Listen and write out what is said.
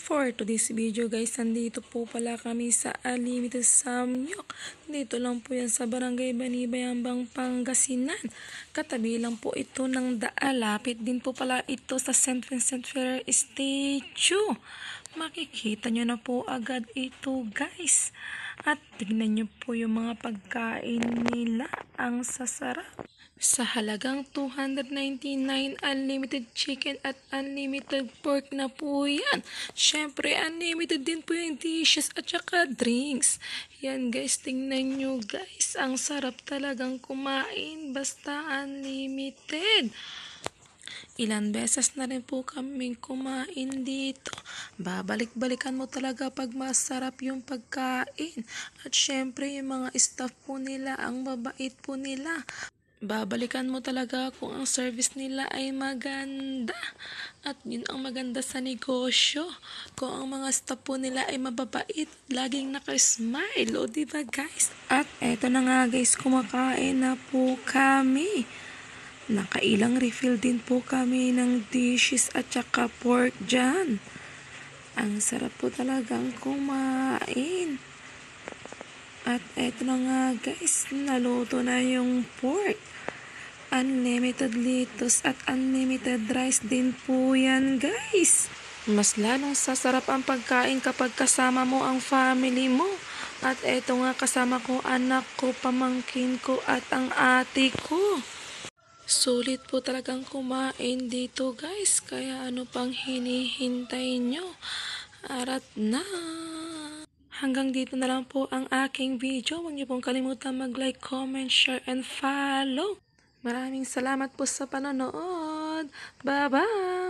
For today's video guys, nandito po pala kami sa Unlimited Samyok. Dito lang po yan sa Barangay Banibayambang, Pangasinan. Katabi lang po ito ng daan. Lapit din po pala ito sa St. Vincent Ferrer Statue. Makikita nyo na po agad ito guys. At tignan nyo po yung mga pagkain nila. Ang sasarap. Sa halagang 299, unlimited chicken at unlimited pork na po yan. Syempre, unlimited din po yung dishes at saka drinks. Yan guys, tingnan nyo guys. Ang sarap talagang kumain basta unlimited. Ilan beses na rin po kaming kumain dito. Babalik-balikan mo talaga pag masarap yung pagkain. At syempre, yung mga staff po nila, ang mabait po nila. Babalikan mo talaga kung ang service nila ay maganda. At yun ang maganda sa negosyo. Kung ang mga staff po nila ay mababait, laging nakasmile. O diba guys? At eto na nga guys, kumakain na po kami. Nakailang refill din po kami ng dishes at saka pork dyan. Ang sarap po talagang kumain. At eto na nga guys, naluto na yung pork. Unlimited lettuce at unlimited rice din po yan guys. Mas lalong sasarap ang pagkain kapag kasama mo ang family mo. At eto nga kasama ko anak ko, pamangkin ko at ang ate ko. Sulit po talagang kumain dito guys. Kaya ano pang hinihintay nyo? Arat na! Hanggang dito na lang po ang aking video. Huwag niyo pong kalimutan mag-like, comment, share, and follow. Maraming salamat po sa panonood. Bye-bye!